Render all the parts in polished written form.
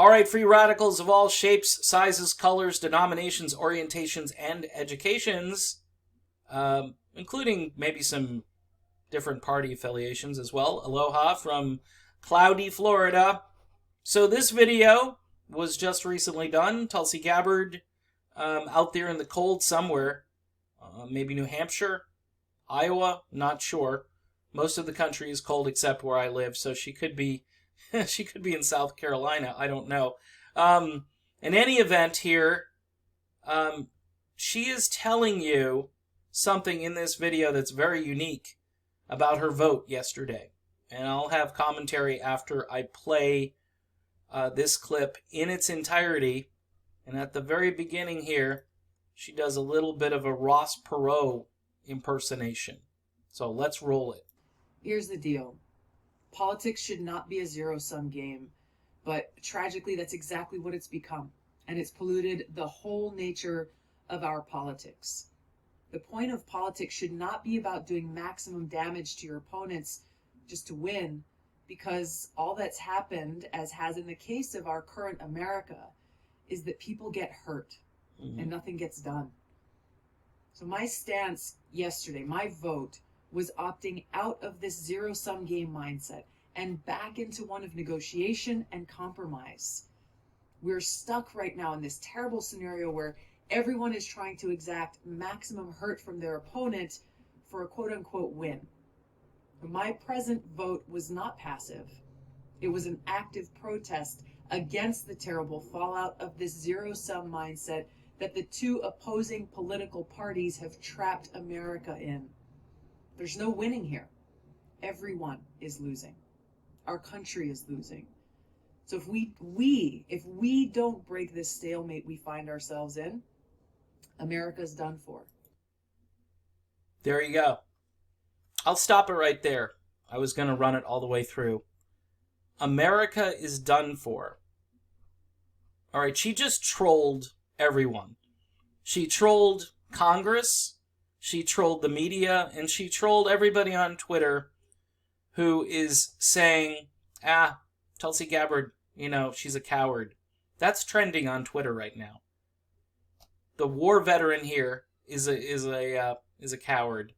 All right, free radicals of all shapes, sizes, colors, denominations, orientations, and educations, including maybe some different party affiliations as well. Aloha from cloudy Florida. So this video was just recently done. Tulsi Gabbard out there in the cold somewhere. Maybe New Hampshire, Iowa, not sure. Most of the country is cold except where I live, so she could be she could be in South Carolina. I don't know. In any event here, she is telling you something in this video that's very unique about her vote yesterday. And I'll have commentary after I play this clip in its entirety. And at the very beginning here, she does a little bit of a Ross Perot impersonation. So let's roll it. Here's the deal. Politics should not be a zero-sum game, but tragically that's exactly what it's become, and it's polluted the whole nature of our politics. The point of politics should not be about doing maximum damage to your opponents just to win, because all that's happened, as has in the case of our current America, is that people get hurt and nothing gets done. So my stance yesterday, my vote, was opting out of this zero-sum game mindset and back into one of negotiation and compromise. We're stuck right now in this terrible scenario where everyone is trying to exact maximum hurt from their opponent for a quote-unquote win. My present vote was not passive. It was an active protest against the terrible fallout of this zero-sum mindset that the two opposing political parties have trapped America in. There's no winning here. Everyone is losing. Our country is losing. So if we don't break this stalemate we find ourselves in, America's done for. There you go. I'll stop it right there. I was going to run it all the way through. America is done for. All right, she just trolled everyone. She trolled Congress. She trolled the media, and she trolled everybody on Twitter who is saying, Tulsi Gabbard, she's a coward. That's trending on Twitter right now. The war veteran here is a coward.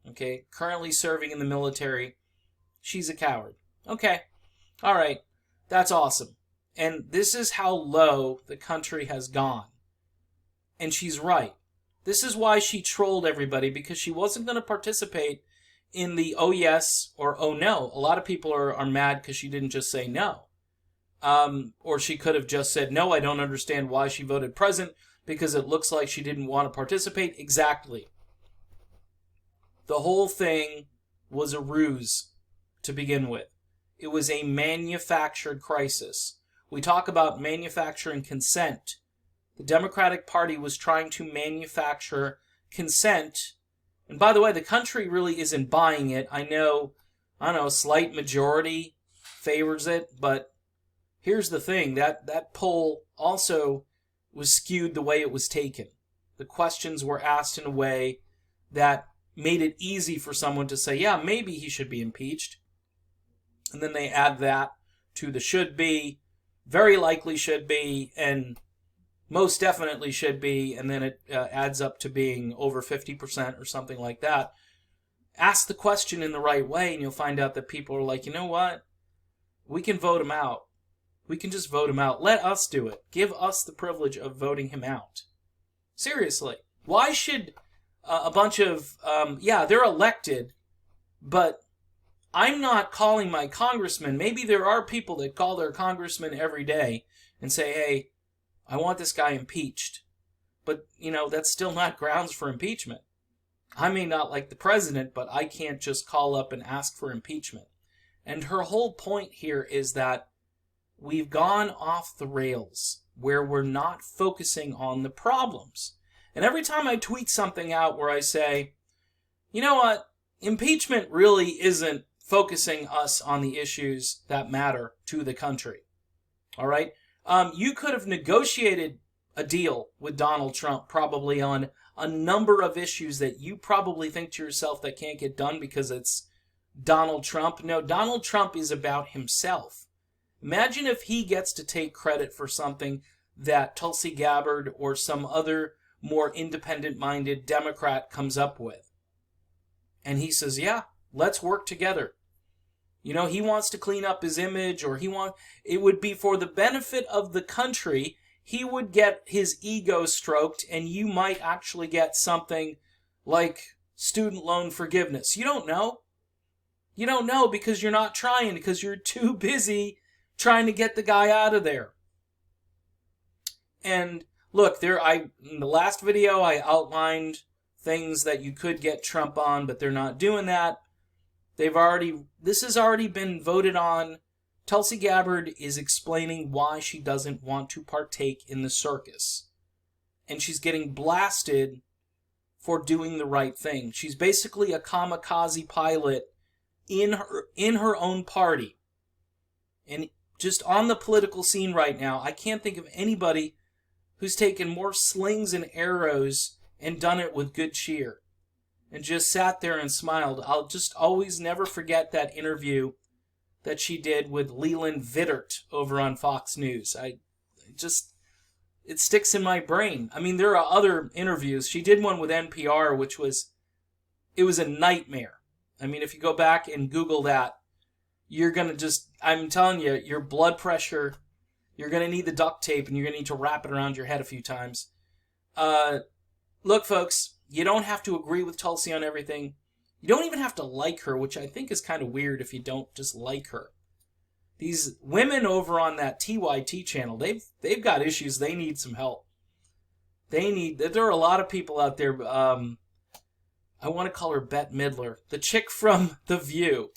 Okay, currently serving in the military. She's a coward. Okay, all right, that's awesome. And this is how low the country has gone. And she's right. This is why she trolled everybody, because she wasn't going to participate in the oh yes or oh no. A lot of people are mad because she didn't just say no. Or she could have just said, no, I don't understand why she voted present, because it looks like she didn't want to participate. Exactly. The whole thing was a ruse to begin with. It was a manufactured crisis. We talk about manufacturing consent. The Democratic Party was trying to manufacture consent. And by the way, the country really isn't buying it. I know, a slight majority favors it, but here's the thing. That poll also was skewed the way it was taken. The questions were asked in a way that made it easy for someone to say, yeah, maybe he should be impeached. And then they add that to the should be, very likely should be, and most definitely should be, and then it adds up to being over 50% or something like that. Ask the question in the right way, and you'll find out that people are like, you know what? We can vote him out. We can just vote him out. Let us do it. Give us the privilege of voting him out. Seriously. Why should a bunch of, they're elected, but I'm not calling my congressman. Maybe there are people that call their congressman every day and say, hey, I want this guy impeached. But, that's still not grounds for impeachment. I may not like the president, but I can't just call up and ask for impeachment. And her whole point here is that we've gone off the rails where we're not focusing on the problems. And every time I tweet something out where I say, you know what, impeachment really isn't focusing us on the issues that matter to the country. All right? You could have negotiated a deal with Donald Trump probably on a number of issues that you probably think to yourself that can't get done because it's Donald Trump. No, Donald Trump is about himself. Imagine if he gets to take credit for something that Tulsi Gabbard or some other more independent-minded Democrat comes up with. And he says, yeah, let's work together. You know, he wants to clean up his image, or it would be for the benefit of the country. He would get his ego stroked, and you might actually get something like student loan forgiveness. You don't know. You don't know because you're not trying, because you're too busy trying to get the guy out of there. And look, in the last video I outlined things that you could get Trump on, but they're not doing that. This has already been voted on. Tulsi Gabbard is explaining why she doesn't want to partake in the circus. And she's getting blasted for doing the right thing. She's basically a kamikaze pilot in her own party. And just on the political scene right now, I can't think of anybody who's taken more slings and arrows and done it with good cheer. And just sat there and smiled. I'll just always never forget that interview that she did with Leland Vittert over on Fox News. It sticks in my brain. I mean, there are other interviews. She did one with NPR, it was a nightmare. I mean, if you go back and Google that, you're going to I'm telling you, your blood pressure, you're going to need the duct tape and you're going to need to wrap it around your head a few times. Look, folks, you don't have to agree with Tulsi on everything. You don't even have to like her, which I think is kind of weird if you don't just like her. These women over on that TYT channel, they've got issues. They need some help. There are a lot of people out there. I want to call her Bette Midler, the chick from The View.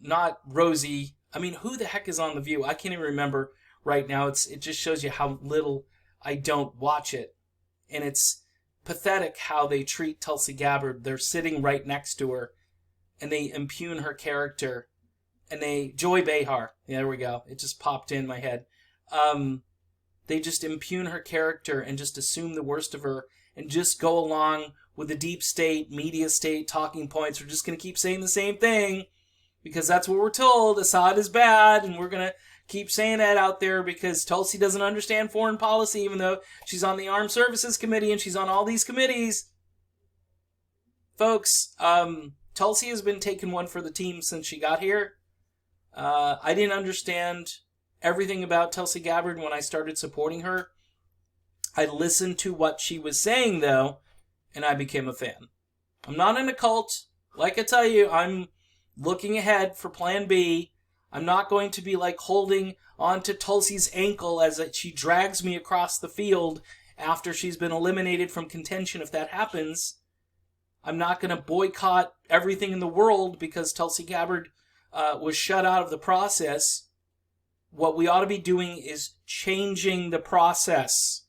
Not Rosie. I mean, who the heck is on The View? I can't even remember right now. It just shows you how little I don't watch it. And it's pathetic how they treat Tulsi Gabbard. They're sitting right next to her, and they impugn her character. And Joy Behar, yeah, there we go. It just popped in my head. They just impugn her character and just assume the worst of her and just go along with the deep state, media state talking points. We're just going to keep saying the same thing because that's what we're told. Assad is bad, and we're going to keep saying that out there because Tulsi doesn't understand foreign policy, even though she's on the Armed Services Committee and she's on all these committees. Folks, Tulsi has been taking one for the team since she got here. I didn't understand everything about Tulsi Gabbard when I started supporting her. I listened to what she was saying, though, and I became a fan. I'm not in a cult. Like I tell you, I'm looking ahead for Plan B. I'm not going to be like holding onto Tulsi's ankle as she drags me across the field after she's been eliminated from contention if that happens. I'm not going to boycott everything in the world because Tulsi Gabbard was shut out of the process. What we ought to be doing is changing the process.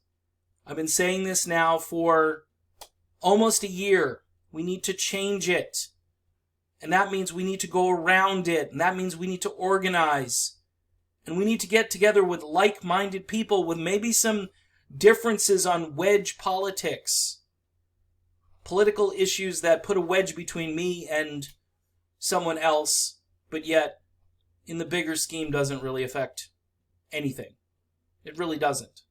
I've been saying this now for almost a year. We need to change it. And that means we need to go around it. And that means we need to organize. And we need to get together with like-minded people with maybe some differences on wedge politics. Political issues that put a wedge between me and someone else, but yet in the bigger scheme doesn't really affect anything. It really doesn't.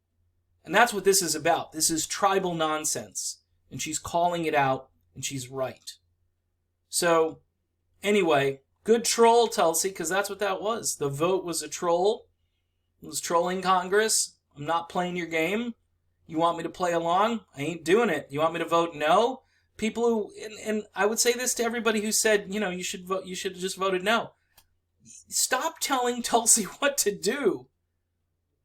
And that's what this is about. This is tribal nonsense. And she's calling it out, and she's right. So, anyway, good troll, Tulsi, because that's what that was. The vote was a troll. It was trolling Congress. I'm not playing your game. You want me to play along? I ain't doing it. You want me to vote no? People who, and I would say this to everybody who said, you should vote, you should have just voted no. Stop telling Tulsi what to do.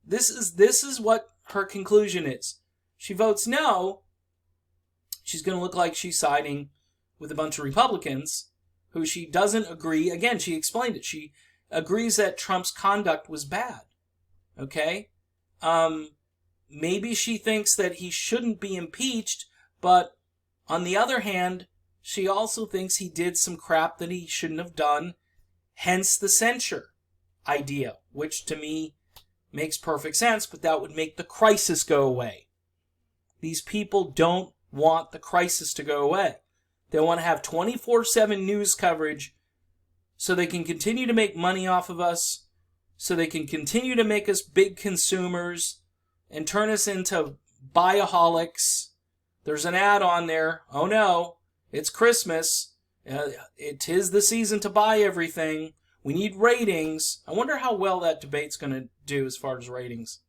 This is what her conclusion is. She votes no. She's going to look like she's siding with a bunch of Republicans who she doesn't agree. Again, she explained it. She agrees that Trump's conduct was bad. Okay? Maybe she thinks that he shouldn't be impeached, but on the other hand, she also thinks he did some crap that he shouldn't have done, hence the censure idea, which to me makes perfect sense, but that would make the crisis go away. These people don't want the crisis to go away. They want to have 24/7 news coverage so they can continue to make money off of us, so they can continue to make us big consumers and turn us into buyaholics. There's an ad on there. Oh no, it's Christmas. It is the season to buy everything. We need ratings. I wonder how well that debate's going to do as far as ratings.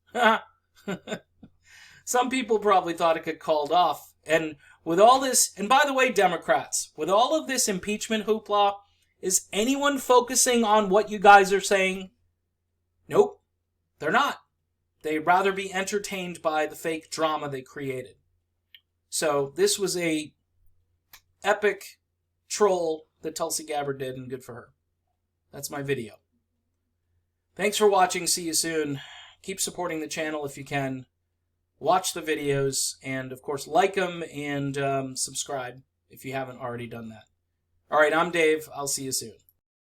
Some people probably thought it got called off. And with all this, and by the way, Democrats, with all of this impeachment hoopla, is anyone focusing on what you guys are saying? Nope, they're not. They'd rather be entertained by the fake drama they created. So this was a epic troll that Tulsi Gabbard did, and good for her. That's my video. Thanks for watching. See you soon. Keep supporting the channel if you can. Watch the videos, and of course like them and subscribe if you haven't already done that. Alright, I'm Dave. I'll see you soon.